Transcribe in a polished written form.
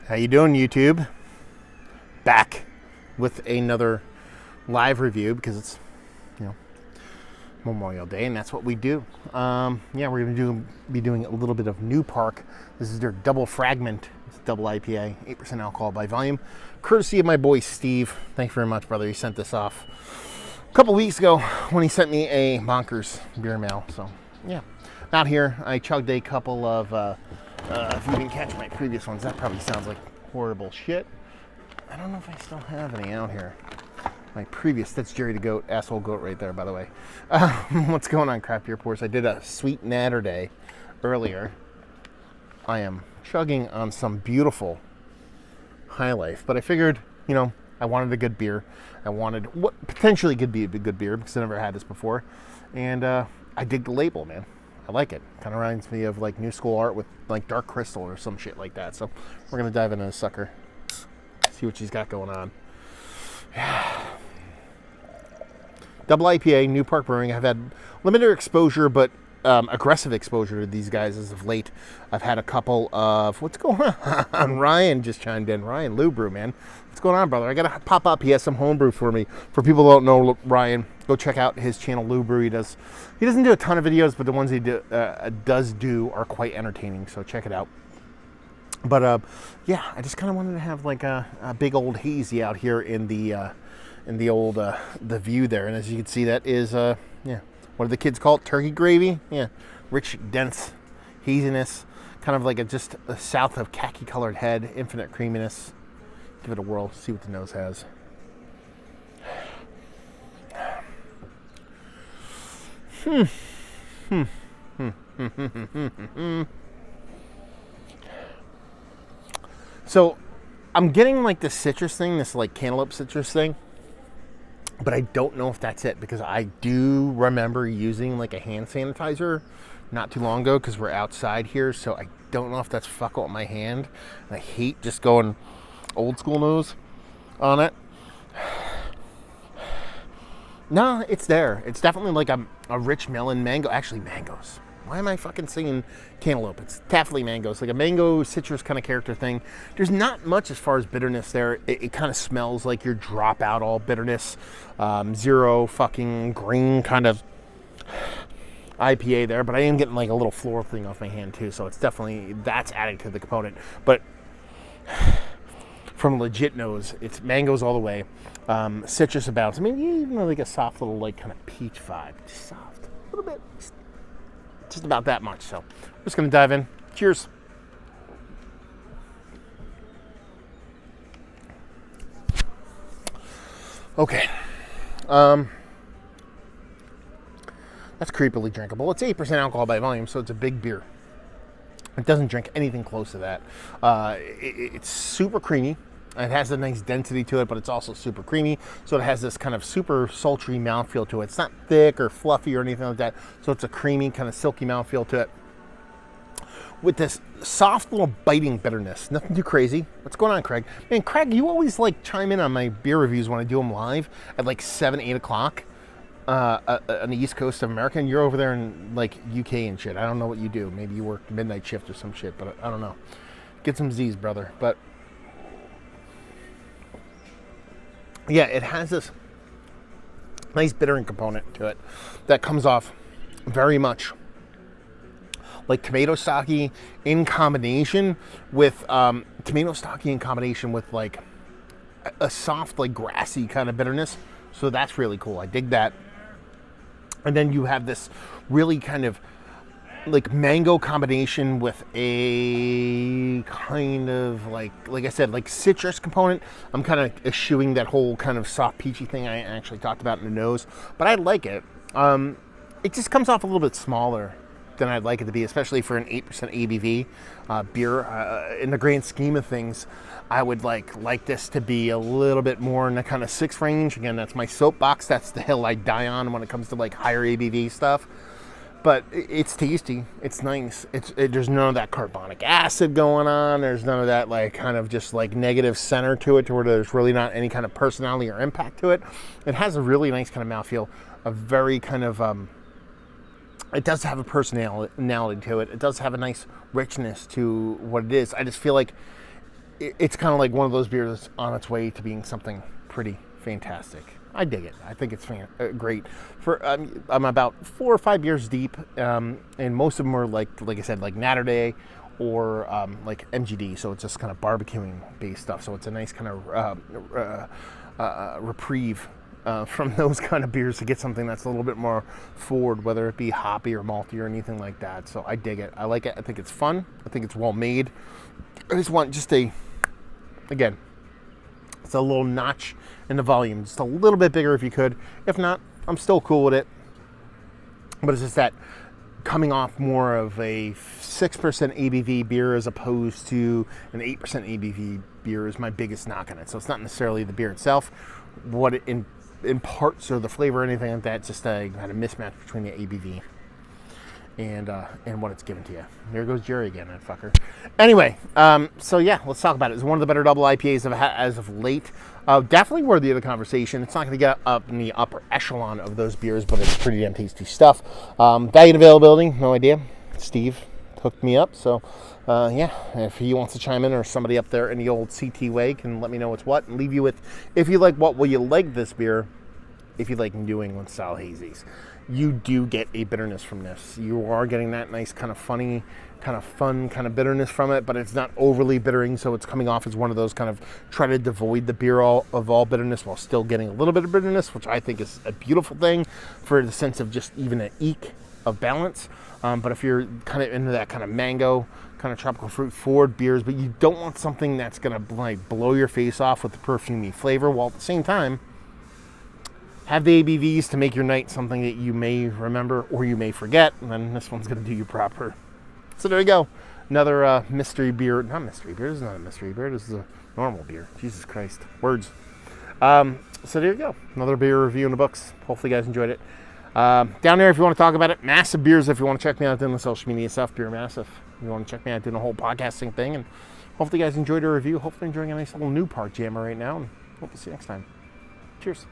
How you doing, YouTube? Back with another live review because it's, Memorial Day, and that's what we do. We're going to be doing a little bit of New Park. This is their double Fragment. It's double IPA, 8% alcohol by volume, courtesy of my boy Steve. Thanks very much, brother. He sent this off a couple weeks ago when he sent me a Bonkers beer mail. So, yeah. Out here, I chugged a couple of, if you didn't catch my previous ones, that probably sounds like horrible shit. I don't know if I still have any out here. My previous, that's Jerry the Goat, asshole goat right there, by the way. What's going on, Craft Beer Pours? I did a sweet natter day earlier. I am chugging on some beautiful High Life, but I figured, I wanted a good beer. I wanted what potentially could be a good beer because I never had this before. And I dig the label, man. I like it. Kind of reminds me of like new school art with like dark crystal or some shit like that. So we're going to dive into this sucker. See what she's got going on. Double IPA, New Park Brewing. I've had limited exposure, but aggressive exposure to these guys as of late. I've had a couple of, what's going on? Ryan just chimed in. Ryan, Lou Brew, man. What's going on, brother? I got to pop up. He has some homebrew for me. For people who don't know Ryan, go check out his channel, Lou Brew. He doesn't do a ton of videos, but the ones he does do are quite entertaining, so check it out. But, I just kind of wanted to have like a big old hazy out here in the old, the view there. And as you can see, that is, what do the kids call it? Turkey gravy? Yeah. Rich, dense haziness. Kind of like just a south of khaki colored head. Infinite creaminess. Give it a whirl. See what the nose has. So, I'm getting like this citrus thing, this like cantaloupe citrus thing, but I don't know if that's it because I do remember using like a hand sanitizer not too long ago because we're outside here, so I don't know if that's fucking with my hand. And I hate just going old school nose on it. No, it's there. It's definitely like a rich melon mango. Actually, mangoes. Why am I fucking singing cantaloupe? It's definitely mangoes. Like a mango citrus kind of character thing. There's not much as far as bitterness there. It kind of smells like your drop out all bitterness. Zero fucking green kind of IPA there. But I am getting like a little floral thing off my hand too. So it's definitely, that's adding to the component. But from a legit nose, it's mangoes all the way. Citrus abounds. I mean, even like a soft little like kind of peach vibe. Just soft. A little bit. Just about that much. So I'm just going to dive in. Cheers. Okay. That's creepily drinkable. It's 8% alcohol by volume, so it's a big beer. It doesn't drink anything close to that. It's super creamy. It has a nice density to it, but it's also super creamy. So it has this kind of super sultry mouthfeel to it. It's not thick or fluffy or anything like that. So it's a creamy, kind of silky mouthfeel to it. With this soft little biting bitterness. Nothing too crazy. What's going on, Craig? Man, Craig, you always like chime in on my beer reviews when I do them live at like 7, 8 o'clock on the East Coast of America. And you're over there in like UK and shit. I don't know what you do. Maybe you work midnight shift or some shit, but I don't know. Get some Z's, brother. But yeah, it has this nice bittering component to it that comes off very much like tomato stocky in combination with like a soft, like grassy kind of bitterness. So that's really cool. I dig that. And then you have this really kind of like mango combination with a kind of like I said, like citrus component. I'm kind of eschewing that whole kind of soft peachy thing I actually talked about in the nose, but I like it. It just comes off a little bit smaller than I'd like it to be, especially for an 8% ABV beer. In the grand scheme of things, I would like this to be a little bit more in the kind of 6 range. Again, that's my soapbox. That's the hill I die on when it comes to like higher ABV stuff. But it's tasty. It's nice. There's none of that carbonic acid going on. There's none of that like kind of just like negative center to it, to where there's really not any kind of personality or impact to it. It has a really nice kind of mouthfeel. A very kind of it does have a personality to it. It does have a nice richness to what it is. I just feel like it's kind of like one of those beers that's on its way to being something pretty fantastic. I dig it. I think it's great. I'm about 4 or 5 years deep, and most of them are like I said, like Natter Day or like MGD. So it's just kind of barbecuing based stuff. So it's a nice kind of reprieve from those kind of beers to get something that's a little bit more forward, whether it be hoppy or malty or anything like that. So I dig it. I like it. I think it's fun. I think it's well made. I just want again, it's a little notch in the volume, just a little bit bigger if you could. If not, I'm still cool with it. But it's just that coming off more of a 6% ABV beer as opposed to an 8% ABV beer is my biggest knock on it. So it's not necessarily the beer itself, what it imparts or the flavor or anything like that. It's just a kind of mismatch between the ABV and what it's given to you. There goes Jerry again, that fucker. Anyway, so yeah, let's talk about it. It's one of the better double IPAs I've had as of late. Definitely worthy of the conversation. It's not going to get up in the upper echelon of those beers, but it's pretty damn tasty stuff. Value and availability, no idea. Steve hooked me up, so yeah, if he wants to chime in or somebody up there in the old CT way can let me know what's what and leave you with, if you like what will you like this beer, if you like New England style hazies. You do get a bitterness from this. You are getting that nice kind of funny, kind of fun kind of bitterness from it, but it's not overly bittering, so it's coming off as one of those kind of try to devoid the beer of all bitterness while still getting a little bit of bitterness, which I think is a beautiful thing for the sense of just even an eke of balance. But if you're kind of into that kind of mango, kind of tropical fruit forward beers, but you don't want something that's going to like blow your face off with the perfumey flavor, while at the same time have the ABVs to make your night something that you may remember or you may forget, and then this one's going to do you proper. So there you go. Another mystery beer. Not mystery beer. This is not a mystery beer. This is a normal beer. Jesus Christ. Words. So there you go. Another beer review in the books. Hopefully you guys enjoyed it. Down there if you want to talk about it. Massive Beers if you want to check me out doing the social media stuff. Beer Massive. If you want to check me out doing the whole podcasting thing. And hopefully you guys enjoyed the review. Hopefully enjoying a nice little new park jammer right now. And hope to see you next time. Cheers.